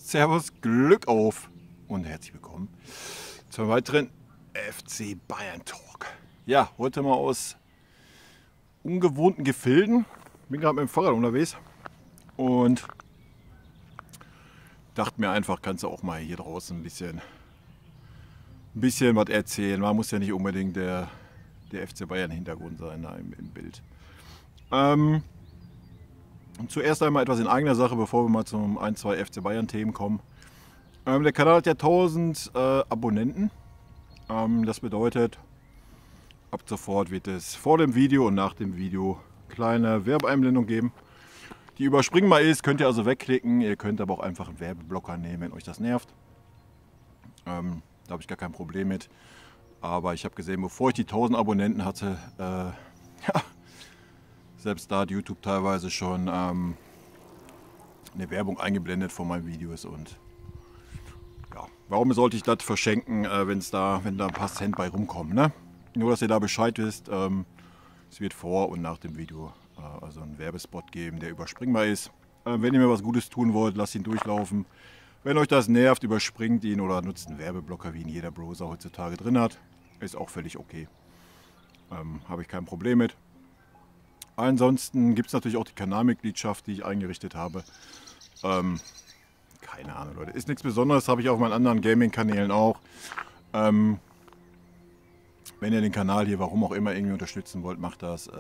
Servus, Glück auf und herzlich willkommen zum weiteren FC Bayern Talk. Ja, heute mal aus ungewohnten Gefilden. Bin gerade mit dem Fahrrad unterwegs und dachte mir einfach, kannst du auch mal hier draußen ein bisschen was erzählen. Man muss ja nicht unbedingt der FC Bayern Hintergrund sein da im Bild. Und zuerst einmal etwas in eigener Sache, bevor wir mal zum 1, 2 FC Bayern Themen kommen. Der Kanal hat ja 1000 Abonnenten. Das bedeutet, ab sofort wird es vor dem Video und nach dem Video kleine Werbeeinblendung geben. Die überspringbar ist, könnt ihr also wegklicken. Ihr könnt aber auch einfach einen Werbeblocker nehmen, wenn euch das nervt. Da habe ich gar kein Problem mit. Aber ich habe gesehen, bevor ich die 1000 Abonnenten hatte, ja, selbst da hat YouTube teilweise schon eine Werbung eingeblendet von meinen Videos und ja, warum sollte ich das verschenken, wenn da ein paar Cent bei rumkommen, ne? Nur, dass ihr da Bescheid wisst, es wird vor und nach dem Video also einen Werbespot geben, der überspringbar ist. Wenn ihr mir was Gutes tun wollt, lasst ihn durchlaufen. Wenn euch das nervt, überspringt ihn oder nutzt einen Werbeblocker, wie ihn jeder Browser heutzutage drin hat. Ist auch völlig okay. Habe ich kein Problem mit. Ansonsten gibt es natürlich auch die Kanalmitgliedschaft, die ich eingerichtet habe. Keine Ahnung, Leute. Ist nichts Besonderes, habe ich auf meinen anderen Gaming-Kanälen auch. Wenn ihr den Kanal hier, warum auch immer, irgendwie unterstützen wollt, macht das.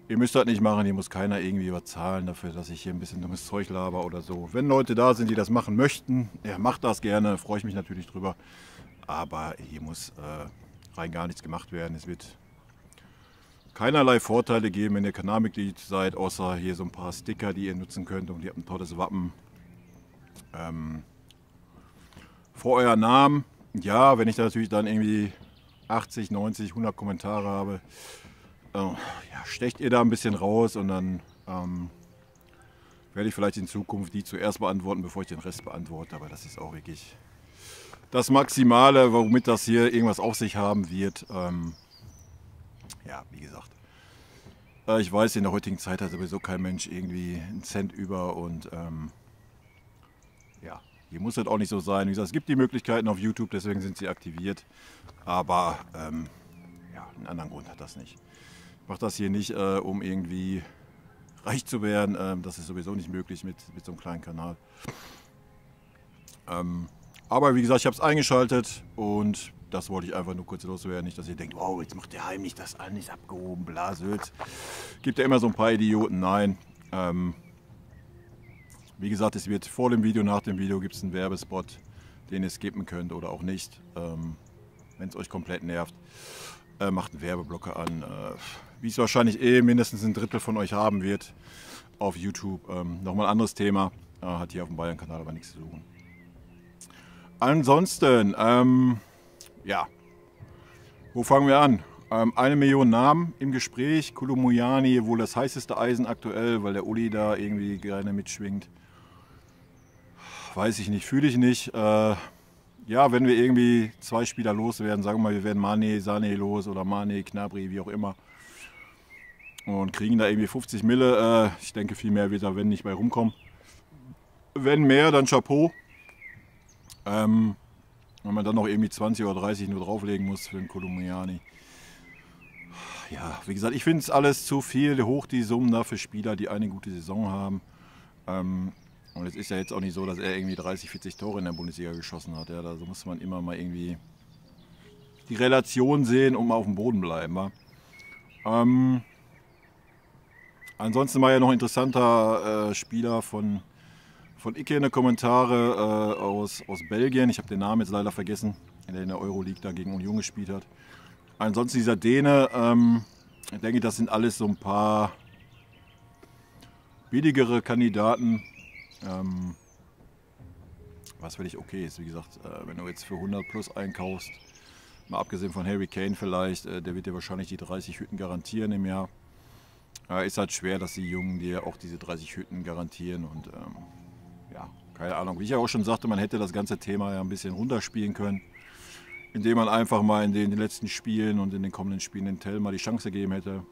Ihr müsst das nicht machen, hier muss keiner irgendwie was zahlen dafür, dass ich hier ein bisschen dummes Zeug laber oder so. Wenn Leute da sind, die das machen möchten, ja, macht das gerne, freue ich mich natürlich drüber. Aber hier muss rein gar nichts gemacht werden. Es wird keinerlei Vorteile geben, wenn ihr Kanalmitglied seid, außer hier so ein paar Sticker, die ihr nutzen könnt und ihr habt ein tolles Wappen vor euren Namen. Ja, wenn ich da natürlich dann irgendwie 80, 90, 100 Kommentare habe, ja, stecht ihr da ein bisschen raus und dann werde ich vielleicht in Zukunft die zuerst beantworten, bevor ich den Rest beantworte. Aber das ist auch wirklich das Maximale, womit das hier irgendwas auf sich haben wird. Ja, wie gesagt, ich weiß, in der heutigen Zeit hat sowieso kein Mensch irgendwie einen Cent über und ja, hier muss das auch nicht so sein. Wie gesagt, es gibt die Möglichkeiten auf YouTube, deswegen sind sie aktiviert, aber ja, einen anderen Grund hat das nicht. Ich mache das hier nicht, um irgendwie reich zu werden, das ist sowieso nicht möglich mit so einem kleinen Kanal. Aber wie gesagt, ich habe es eingeschaltet und das wollte ich einfach nur kurz loswerden. Nicht, dass ihr denkt, wow, jetzt macht der heimlich das an, ist abgehoben, blasöd. Gibt ja immer so ein paar Idioten. Nein. Wie gesagt, es wird vor dem Video, nach dem Video gibt es einen Werbespot, den ihr skippen könnt oder auch nicht. Wenn es euch komplett nervt, macht einen Werbeblocker an. Wie es wahrscheinlich mindestens ein Drittel von euch haben wird auf YouTube. Nochmal ein anderes Thema. Hat hier auf dem Bayern-Kanal aber nichts zu suchen. Ansonsten, ja, wo fangen wir an? 1 Million Namen im Gespräch. Kolo Muani, wohl das heißeste Eisen aktuell, weil der Uli da irgendwie gerne mitschwingt. Weiß ich nicht, fühle ich nicht. Ja, wenn wir irgendwie 2 Spieler loswerden, sagen wir mal, wir werden Mane, Sané los oder Mane, Gnabry, wie auch immer. Und kriegen da irgendwie 50 Mille. Ich denke, viel mehr wird da, wenn nicht, bei rumkommen. Wenn mehr, dann Chapeau. Wenn man dann noch irgendwie 20 oder 30 nur drauflegen muss für den Kolo Muani. Ja, wie gesagt, ich finde es alles zu viel, hoch die Summen da für Spieler, die eine gute Saison haben. Und es ist ja jetzt auch nicht so, dass er irgendwie 30, 40 Tore in der Bundesliga geschossen hat. Ja, da muss man immer mal irgendwie die Relation sehen und mal auf dem Boden bleiben. Ja. Ansonsten war ja noch ein interessanter Spieler von Icke in den Kommentare aus Belgien. Ich habe den Namen jetzt leider vergessen, der in der Euroleague da gegen Union gespielt hat. Ansonsten dieser Däne, ich denke, das sind alles so ein paar billigere Kandidaten. Was völlig okay ist, wie gesagt, wenn du jetzt für 100 plus einkaufst, mal abgesehen von Harry Kane vielleicht, der wird dir wahrscheinlich die 30 Hütten garantieren im Jahr. Ist halt schwer, dass die Jungen dir auch diese 30 Hütten garantieren und ja, keine Ahnung. Wie ich ja auch schon sagte, man hätte das ganze Thema ja ein bisschen runterspielen können, indem man einfach mal in den letzten Spielen und in den kommenden Spielen den Tell mal die Chance gegeben hätte.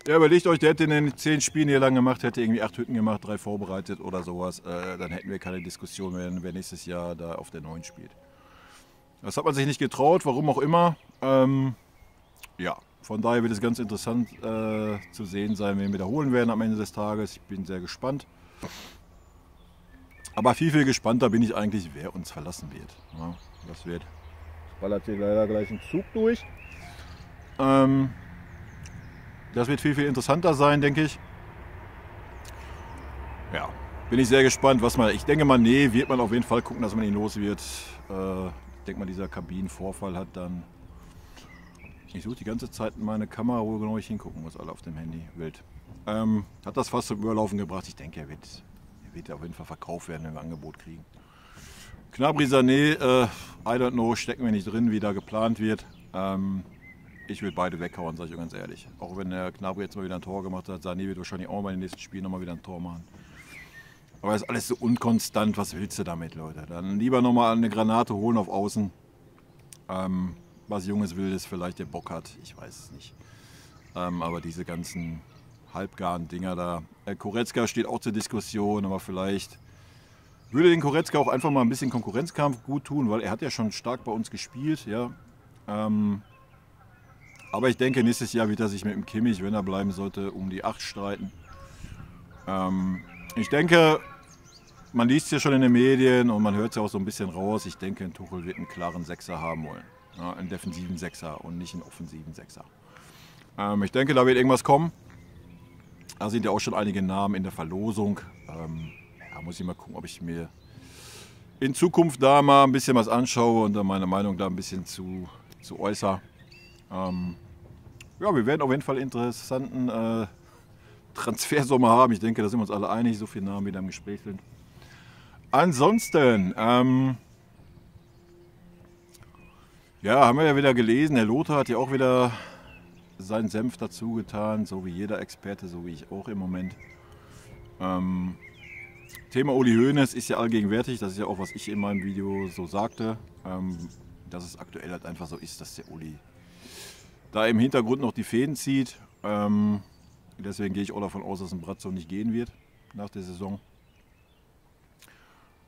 Ja, überlegt euch, der hätte in den 10 Spielen hier lang gemacht, hätte irgendwie 8 Hütten gemacht, 3 vorbereitet oder sowas. Dann hätten wir keine Diskussion mehr, wer nächstes Jahr da auf der 9 spielt. Das hat man sich nicht getraut, warum auch immer. Ja, von daher wird es ganz interessant zu sehen sein, wen wir wiederholen werden am Ende des Tages. Ich bin sehr gespannt. Aber viel, viel gespannter bin ich eigentlich, wer uns verlassen wird. Ja, das wird. Das ballert hier leider gleich ein Zug durch. Das wird viel, viel interessanter sein, denke ich. Ja, bin ich sehr gespannt, was man. Ich denke mal, nee, wird man auf jeden Fall gucken, dass man ihn los wird. Ich denke mal, dieser Kabinenvorfall hat dann. Ich suche die ganze Zeit meine Kamera, wo genau ich hingucken muss, alle auf dem Handy. Wild. Hat das fast zum Überlaufen gebracht. Ich denke, er wird auf jeden Fall verkauft werden, wenn wir ein Angebot kriegen. Gnabry Sané, I don't know, stecken wir nicht drin, wie da geplant wird. Ich will beide weghauen, sage ich ganz ehrlich. Auch wenn der Gnabry jetzt mal wieder ein Tor gemacht hat, Sané wird wahrscheinlich auch mal in den nächsten Spielen nochmal wieder ein Tor machen. Aber das ist alles so unkonstant, was willst du damit, Leute? Dann lieber nochmal eine Granate holen auf Außen. Was Junges Wildes vielleicht der Bock hat, ich weiß es nicht. Aber diese ganzen halbgaren Dinger da. Goretzka steht auch zur Diskussion, aber vielleicht würde den Goretzka auch einfach mal ein bisschen Konkurrenzkampf gut tun, weil er hat ja schon stark bei uns gespielt. Ja. Aber ich denke, nächstes Jahr wird er sich mit dem Kimmich, wenn er bleiben sollte, um die 8 streiten. Ich denke, man liest es ja schon in den Medien und man hört es ja auch so ein bisschen raus. Ich denke, ein Tuchel wird einen klaren Sechser haben wollen. Ja, einen defensiven Sechser und nicht einen offensiven Sechser. Ich denke, da wird irgendwas kommen. Da sind ja auch schon einige Namen in der Verlosung. Ja, muss ich mal gucken, ob ich mir in Zukunft da mal ein bisschen was anschaue und dann meine Meinung da ein bisschen zu äußere. Ja, wir werden auf jeden Fall interessanten Transfersommer haben. Ich denke, da sind wir uns alle einig, so viele Namen wieder im Gespräch sind. Ansonsten, ja, haben wir ja wieder gelesen, Herr Lothar hat ja auch wieder seinen Senf dazu getan, so wie jeder Experte, so wie ich auch im Moment. Thema Uli Hoeneß ist ja allgegenwärtig, das ist ja auch, was ich in meinem Video so sagte, dass es aktuell halt einfach so ist, dass der Uli da im Hintergrund noch die Fäden zieht. Deswegen gehe ich auch davon aus, dass ein Brazzo nicht gehen wird nach der Saison.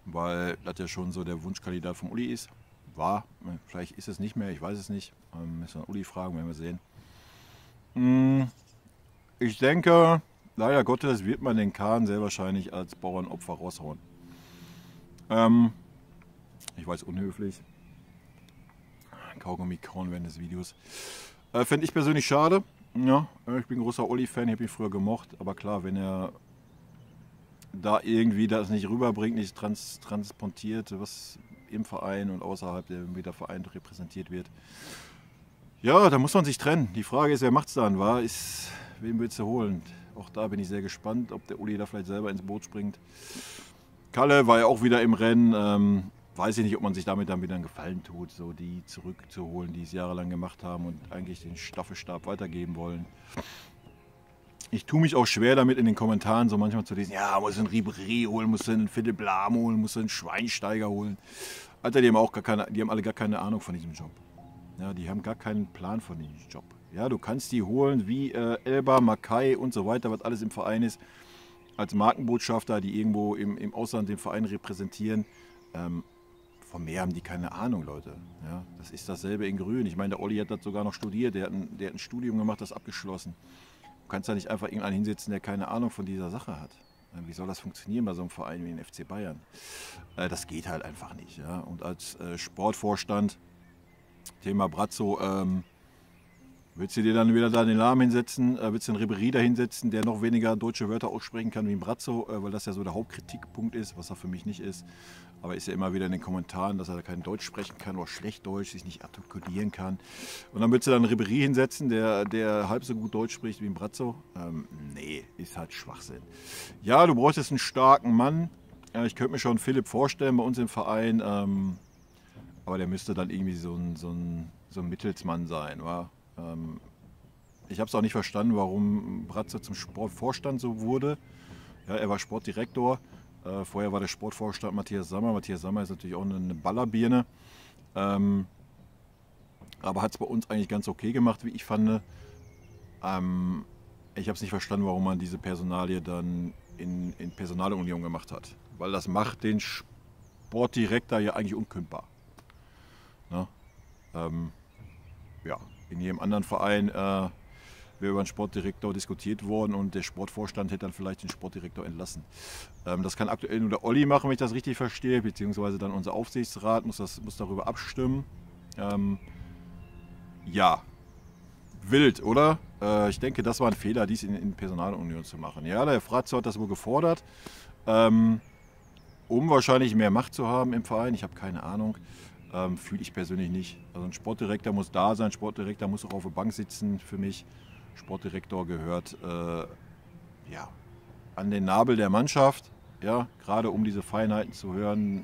Weil das ja schon so der Wunschkandidat vom Uli ist. War, vielleicht ist es nicht mehr, ich weiß es nicht. Müssen wir Uli fragen, werden wir sehen. Ich denke, leider Gottes wird man den Kahn sehr wahrscheinlich als Bauernopfer raushauen. Ich weiß, unhöflich. Kaugummi kauen während des Videos. Fände ich persönlich schade. Ja, ich bin ein großer Uli-Fan, ich habe ihn früher gemocht. Aber klar, wenn er da irgendwie das nicht rüberbringt, nicht transportiert, was im Verein und außerhalb wie der Verein repräsentiert wird. Ja, da muss man sich trennen. Die Frage ist, wer macht es dann? Wen willst du holen? Auch da bin ich sehr gespannt, ob der Uli da vielleicht selber ins Boot springt. Kalle war ja auch wieder im Rennen. Weiß ich nicht, ob man sich damit dann wieder einen Gefallen tut, so die zurückzuholen, die es jahrelang gemacht haben und eigentlich den Staffelstab weitergeben wollen. Ich tue mich auch schwer damit in den Kommentaren so manchmal zu lesen, ja, musst du einen Ribéry holen, musst du einen Philipp Lahm holen, musst du einen Schweinsteiger holen. Alter, die haben alle gar keine Ahnung von diesem Job. Ja, die haben gar keinen Plan von diesem Job. Ja, du kannst die holen wie Elba, Makai und so weiter, was alles im Verein ist, als Markenbotschafter, die irgendwo im Ausland den Verein repräsentieren. Von mehr haben die keine Ahnung, Leute. Ja, das ist dasselbe in Grün. Ich meine, der Olli hat das sogar noch studiert, der hat ein Studium gemacht, das abgeschlossen. Du kannst da nicht einfach irgendeinen hinsetzen, der keine Ahnung von dieser Sache hat. Wie soll das funktionieren bei so einem Verein wie den FC Bayern? Das geht halt einfach nicht. Ja? Und als Sportvorstand, Thema Brazzo, willst du dir dann wieder da den Lahm hinsetzen, willst du einen Ribéry da hinsetzen, der noch weniger deutsche Wörter aussprechen kann wie ein Brazzo, weil das ja so der Hauptkritikpunkt ist, was er für mich nicht ist. Aber ist ja immer wieder in den Kommentaren, dass er kein Deutsch sprechen kann oder schlecht Deutsch, sich nicht artikulieren kann. Und dann willst du dann einen Ribéry hinsetzen, der halb so gut Deutsch spricht wie ein Brazzo. Nee, ist halt Schwachsinn. Ja, du bräuchtest einen starken Mann. Ich könnte mir schon Philipp vorstellen bei uns im Verein. Aber der müsste dann irgendwie so ein Mittelsmann sein. Wa? Ich habe es auch nicht verstanden, warum Brazzo zum Sportvorstand so wurde. Ja, er war Sportdirektor. Vorher war der Sportvorstand Matthias Sammer. Matthias Sammer ist natürlich auch eine Ballerbirne. Aber hat es bei uns eigentlich ganz okay gemacht, wie ich fand. Ich habe es nicht verstanden, warum man diese Personalie dann in Personalunion gemacht hat. Weil das macht den Sportdirektor ja eigentlich unkündbar. Ne? Ja, in jedem anderen Verein wäre über einen Sportdirektor diskutiert worden und der Sportvorstand hätte dann vielleicht den Sportdirektor entlassen. Das kann aktuell nur der Olli machen, wenn ich das richtig verstehe, beziehungsweise dann unser Aufsichtsrat muss darüber abstimmen. Ja, wild, oder? Ich denke, das war ein Fehler, dies in Personalunion zu machen. Ja, der Fratzo hat das wohl gefordert, um wahrscheinlich mehr Macht zu haben im Verein. Ich habe keine Ahnung. Fühle ich persönlich nicht. Also ein Sportdirektor muss da sein, Sportdirektor muss auch auf der Bank sitzen für mich. Sportdirektor gehört ja, an den Nabel der Mannschaft, ja, gerade um diese Feinheiten zu hören,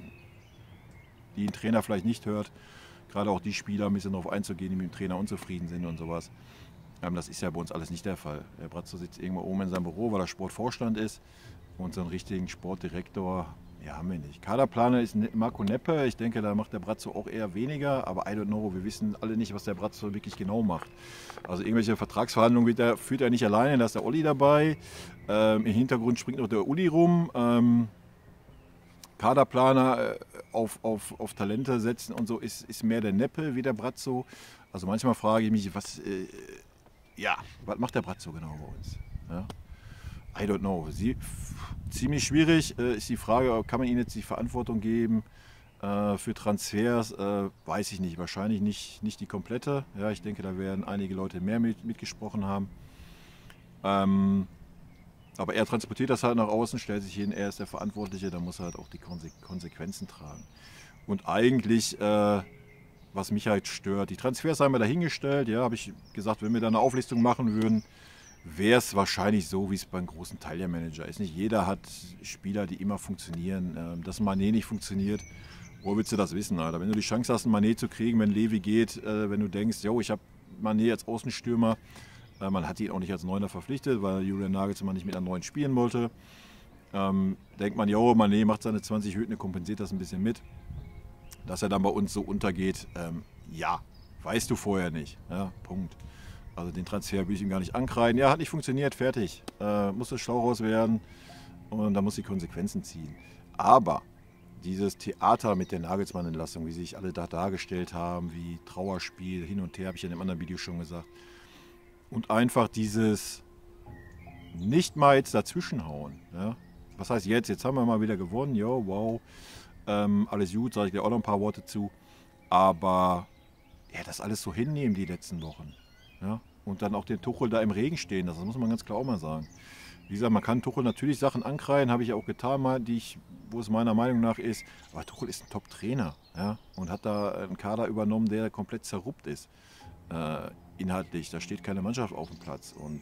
die ein Trainer vielleicht nicht hört. Gerade auch die Spieler ein bisschen darauf einzugehen, die mit dem Trainer unzufrieden sind und sowas. Das ist ja bei uns alles nicht der Fall. Der Brazzo sitzt irgendwo oben in seinem Büro, weil er Sportvorstand ist. Und so einen richtigen Sportdirektor, ja, haben wir nicht. Kaderplaner ist Marco Neppe. Ich denke, da macht der Brazzo auch eher weniger. Aber I don't know, wir wissen alle nicht, was der Brazzo wirklich genau macht. Also irgendwelche Vertragsverhandlungen führt er nicht alleine, da ist der Olli dabei. Im Hintergrund springt noch der Uli rum. Kaderplaner auf Talente setzen und so ist mehr der Neppe wie der Brazzo. Also manchmal frage ich mich, was macht der Brazzo genau bei uns? Ja? I don't know. Ziemlich schwierig ist die Frage, kann man ihnen jetzt die Verantwortung geben für Transfers? Weiß ich nicht. Wahrscheinlich nicht die komplette. Ja, ich denke, da werden einige Leute mehr mitgesprochen haben. Aber er transportiert das halt nach außen, stellt sich hin, er ist der Verantwortliche, dann muss er halt auch die Konsequenzen tragen. Und eigentlich, was mich halt stört, die Transfers haben wir dahingestellt, ja, habe ich gesagt, wenn wir da eine Auflistung machen würden, wäre es wahrscheinlich so, wie es beim großen Teil der Manager ist. Nicht jeder hat Spieler, die immer funktionieren. Dass Mané nicht funktioniert, wo willst du das wissen, Alter? Wenn du die Chance hast, einen Mané zu kriegen, wenn Levi geht, wenn du denkst, yo, ich habe Mané als Außenstürmer, man hat ihn auch nicht als Neuner verpflichtet, weil Julian Nagelsmann nicht mit einem Neuen spielen wollte. Denkt man, jo, Mané macht seine 20 Hüten, kompensiert das ein bisschen mit. Dass er dann bei uns so untergeht, ja, weißt du vorher nicht. Ja, Punkt. Also den Transfer will ich ihm gar nicht ankreiden. Ja, hat nicht funktioniert, fertig. Musste schlau raus werden und da muss die Konsequenzen ziehen. Aber dieses Theater mit der Nagelsmann-Entlassung, wie sie sich alle da dargestellt haben, wie Trauerspiel, hin und her, habe ich in einem anderen Video schon gesagt. Und einfach dieses nicht mal jetzt dazwischenhauen. Ja? Was heißt jetzt? Jetzt haben wir mal wieder gewonnen. Jo, wow. Alles gut, sage ich dir auch noch ein paar Worte zu. Aber ja, das alles so hinnehmen die letzten Wochen. Ja? Und dann auch den Tuchel da im Regen stehen. Das muss man ganz klar auch mal sagen. Wie gesagt, man kann Tuchel natürlich Sachen ankreiden, habe ich ja auch getan, mal, wo es meiner Meinung nach ist. Aber Tuchel ist ein Top-Trainer, ja? Und hat da einen Kader übernommen, der komplett zerruppt ist. Inhaltlich, da steht keine Mannschaft auf dem Platz und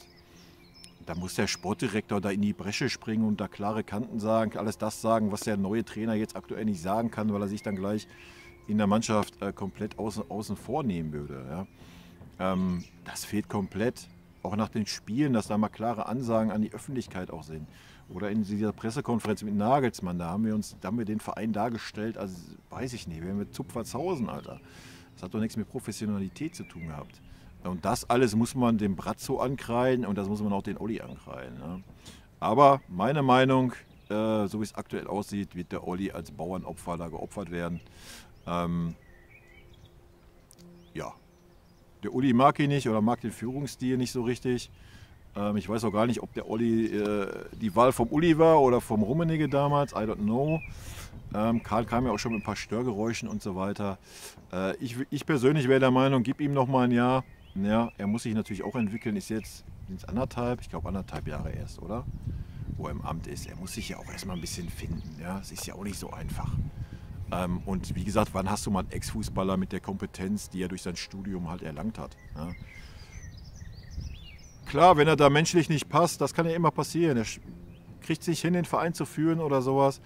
da muss der Sportdirektor da in die Bresche springen und da klare Kanten sagen, alles das sagen, was der neue Trainer jetzt aktuell nicht sagen kann, weil er sich dann gleich in der Mannschaft komplett außen vor nehmen würde. Ja. Das fehlt komplett, auch nach den Spielen, dass da mal klare Ansagen an die Öffentlichkeit auch sind. Oder in dieser Pressekonferenz mit Nagelsmann, da haben wir den Verein dargestellt, also weiß ich nicht, wir haben mit Zupfertshausen, Alter. Das hat doch nichts mit Professionalität zu tun gehabt. Und das alles muss man dem Brazzo ankreiden und das muss man auch den Olli ankreiden. Ja. Aber meine Meinung, so wie es aktuell aussieht, wird der Olli als Bauernopfer da geopfert werden. Ja, der Olli mag ihn nicht oder mag den Führungsstil nicht so richtig. Ich weiß auch gar nicht, ob der Olli die Wahl vom Uli war oder vom Rummenigge damals, I don't know. Karl kam ja auch schon mit ein paar Störgeräuschen und so weiter. Ich persönlich wäre der Meinung, gib ihm noch mal ein Jahr. Ja, er muss sich natürlich auch entwickeln. Ist jetzt ich glaube 1,5 Jahre erst, oder? Wo er im Amt ist. Er muss sich ja auch erstmal ein bisschen finden. Ja, es ist ja auch nicht so einfach. Und wie gesagt, wann hast du mal einen Ex-Fußballer mit der Kompetenz, die er durch sein Studium halt erlangt hat? Ja? Klar, wenn er da menschlich nicht passt, das kann ja immer passieren. Er kriegt sich hin, den Verein zu führen oder sowas.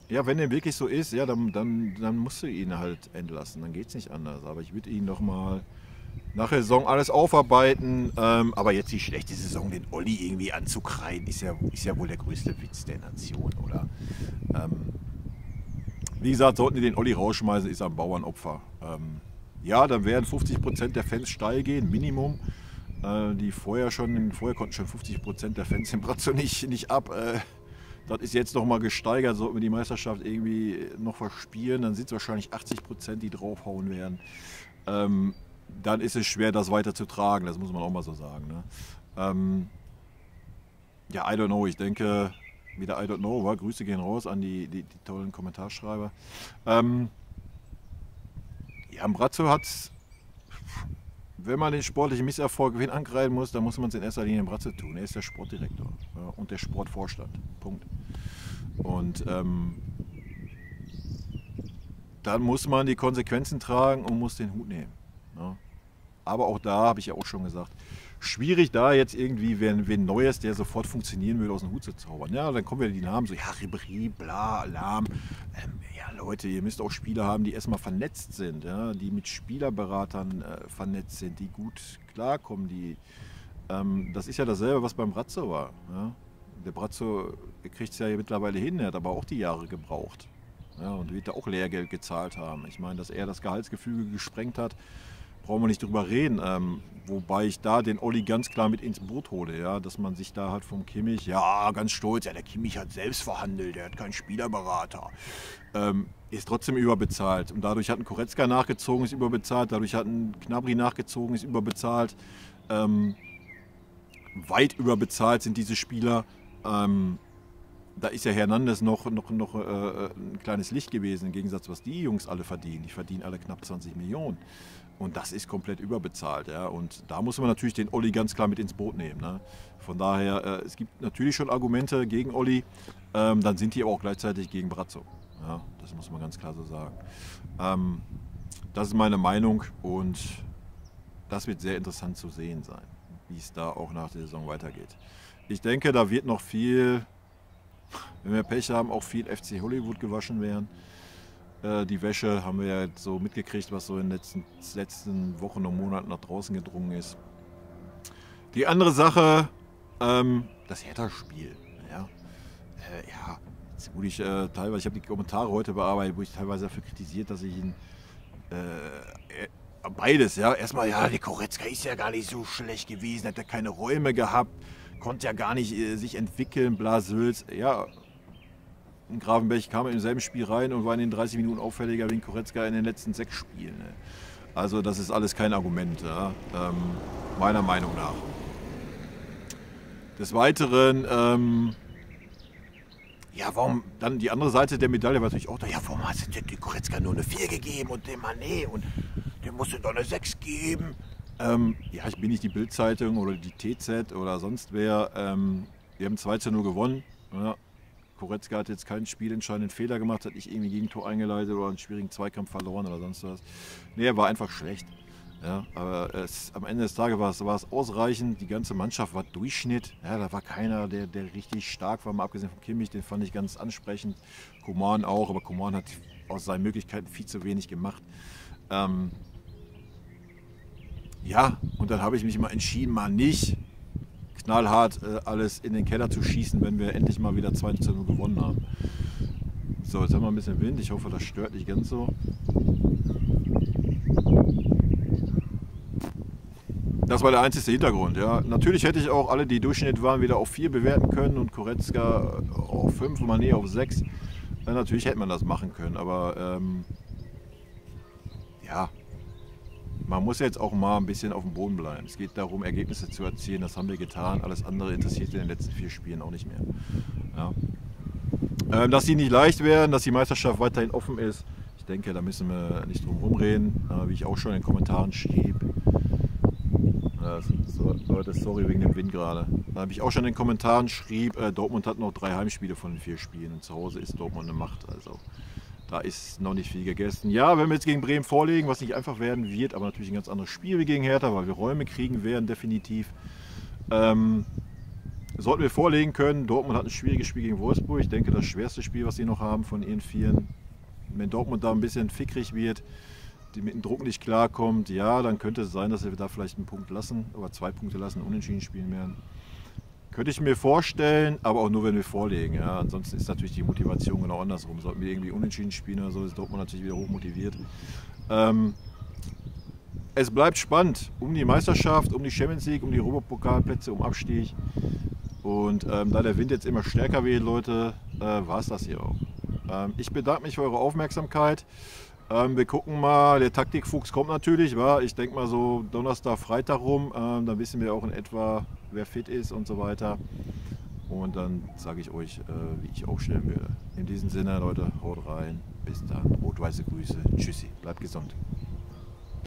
Ja, wenn dem wirklich so ist, ja, dann musst du ihn halt entlassen. Dann geht es nicht anders. Aber ich würde ihn noch mal nach der Saison alles aufarbeiten. Aber jetzt die schlechte Saison, den Olli irgendwie anzukreiden, ist ja wohl der größte Witz der Nation, oder? Wie gesagt, sollten die den Olli rausschmeißen, ist er ein Bauernopfer. Ja, dann werden 50% der Fans steil gehen, Minimum. Vorher konnten schon 50% der Fans den Brazzo nicht ab. Das ist jetzt noch mal gesteigert, sollten wir die Meisterschaft irgendwie noch verspielen, dann sind es wahrscheinlich 80%, die draufhauen werden. Dann ist es schwer, das weiter zu tragen, das muss man auch mal so sagen. Ne? Ja, I don't know, ich denke, wieder I don't know, wa? Grüße gehen raus an die tollen Kommentarschreiber. Ja, Brazzo hat, wenn man den sportlichen Misserfolg wen angreifen muss, dann muss man es in erster Linie Brazzo tun. Er ist der Sportdirektor, ja, und der Sportvorstand. Punkt. Und dann muss man die Konsequenzen tragen und muss den Hut nehmen. Ja. Aber auch da habe ich ja auch schon gesagt, schwierig da jetzt irgendwie wen Neues, der sofort funktionieren würde, aus dem Hut zu zaubern. Ja, dann kommen wieder die Namen so, ja, Ribéry, bla, Alarm. Ja, Leute, ihr müsst auch Spieler haben, die erstmal vernetzt sind, ja, die mit Spielerberatern vernetzt sind, die gut klarkommen. Das ist ja dasselbe, was beim Brazzo war. Ja. Der Brazzo kriegt es ja mittlerweile hin, er hat aber auch die Jahre gebraucht. Ja, und wird da auch Lehrgeld gezahlt haben. Ich meine, dass er das Gehaltsgefüge gesprengt hat, brauchen wir nicht drüber reden. Wobei ich da den Olli ganz klar mit ins Boot hole. Ja? Dass man sich da halt vom Kimmich, ja, ganz stolz, ja, der Kimmich hat selbst verhandelt, der hat keinen Spielerberater. Ist trotzdem überbezahlt. Und dadurch hat ein Goretzka nachgezogen, ist überbezahlt. Dadurch hat ein Gnabry nachgezogen, ist überbezahlt. Weit überbezahlt sind diese Spieler. Da ist ja Hernandez noch ein kleines Licht gewesen, im Gegensatz, was die Jungs alle verdienen. Die verdienen alle knapp 20 Millionen. Und das ist komplett überbezahlt. Ja? Und da muss man natürlich den Olli ganz klar mit ins Boot nehmen. Ne? Von daher, es gibt natürlich schon Argumente gegen Olli, dann sind die aber auch gleichzeitig gegen Brazzo. Ja? Das muss man ganz klar so sagen. Das ist meine Meinung und das wird sehr interessant zu sehen sein, wie es da auch nach der Saison weitergeht. Ich denke, da wird noch viel, wenn wir Pech haben, auch viel FC Hollywood gewaschen werden. Die Wäsche haben wir ja jetzt so mitgekriegt, was so in den letzten Wochen und Monaten nach draußen gedrungen ist. Die andere Sache, das Hertha-Spiel. Ja, jetzt wurde ich teilweise, ich habe die Kommentare heute bearbeitet, wo ich teilweise dafür kritisiert, dass ich ihn beides, ja, erstmal, ja, der Goretzka ist ja gar nicht so schlecht gewesen, hat ja keine Räume gehabt, konnte ja gar nicht sich entwickeln, bla Sülz, ja. In Gravenberch kam er im selben Spiel rein und war in den 30 Minuten auffälliger wie Goretzka in den letzten 6 Spielen. Ne? Also das ist alles kein Argument, ja? Meiner Meinung nach. Des Weiteren, ja, warum dann die andere Seite der Medaille war natürlich auch da, ja, warum hast du dem Goretzka nur eine 4 gegeben und dem Mané und dem musst du doch eine 6 geben? Ja, ich bin nicht die Bild-Zeitung oder die TZ oder sonst wer. Wir haben 2:0 gewonnen. Ja. Goretzka hat jetzt keinen spielentscheidenden Fehler gemacht, hat nicht irgendwie Gegentor eingeleitet oder einen schwierigen Zweikampf verloren oder sonst was. Nee, er war einfach schlecht. Ja, aber am Ende des Tages war es ausreichend. Die ganze Mannschaft war Durchschnitt. Ja, da war keiner, der richtig stark war, mal abgesehen von Kimmich, den fand ich ganz ansprechend. Coman auch, aber Coman hat aus seinen Möglichkeiten viel zu wenig gemacht. Ja, und dann habe ich mich mal entschieden, mal nicht knallhart alles in den Keller zu schießen, wenn wir endlich mal wieder 2:0 gewonnen haben. So, jetzt haben wir ein bisschen Wind. Ich hoffe, das stört nicht ganz so. Das war der einzige Hintergrund. Ja. Natürlich hätte ich auch alle, die Durchschnitt waren, wieder auf 4 bewerten können und Goretzka auf 5 und Mané auf 6. Natürlich hätte man das machen können, aber ja. Man muss jetzt auch mal ein bisschen auf dem Boden bleiben. Es geht darum, Ergebnisse zu erzielen. Das haben wir getan. Alles andere interessiert in den letzten 4 Spielen auch nicht mehr. Ja. Dass die nicht leicht werden, dass die Meisterschaft weiterhin offen ist, ich denke, da müssen wir nicht drum rumreden. Wie ich auch schon in den Kommentaren schrieb. Leute, sorry wegen dem Wind gerade. Da habe ich auch schon in den Kommentaren schrieb, Dortmund hat noch 3 Heimspiele von den 4 Spielen. Und zu Hause ist Dortmund eine Macht. Also da ist noch nicht viel gegessen. Ja, wenn wir jetzt gegen Bremen vorlegen, was nicht einfach werden wird, aber natürlich ein ganz anderes Spiel wie gegen Hertha, weil wir Räume kriegen werden, definitiv. Sollten wir vorlegen können. Dortmund hat ein schwieriges Spiel gegen Wolfsburg. Ich denke, das schwerste Spiel, was sie noch haben von ihren 4. Wenn Dortmund da ein bisschen fickrig wird, die mit dem Druck nicht klarkommt, ja, dann könnte es sein, dass wir da vielleicht einen Punkt lassen, oder 2 Punkte lassen, unentschieden spielen werden. Könnte ich mir vorstellen, aber auch nur, wenn wir vorlegen. Ja. Ansonsten ist natürlich die Motivation genau andersrum. Sollten wir irgendwie unentschieden spielen oder so, ist Dortmund natürlich wieder hoch motiviert. es bleibt spannend um die Meisterschaft, um die Champions League, um die Europapokalplätze, um Abstieg. Und da der Wind jetzt immer stärker weht, Leute, war es das hier auch. Ich bedanke mich für eure Aufmerksamkeit. Wir gucken mal, der Taktikfuchs kommt natürlich, wa? Ich denke mal so Donnerstag, Freitag rum, dann wissen wir auch in etwa, wer fit ist und so weiter. Und dann sage ich euch, wie ich aufstellen werde. In diesem Sinne, Leute, haut rein, bis dann, rot-weiße Grüße, tschüssi, bleibt gesund.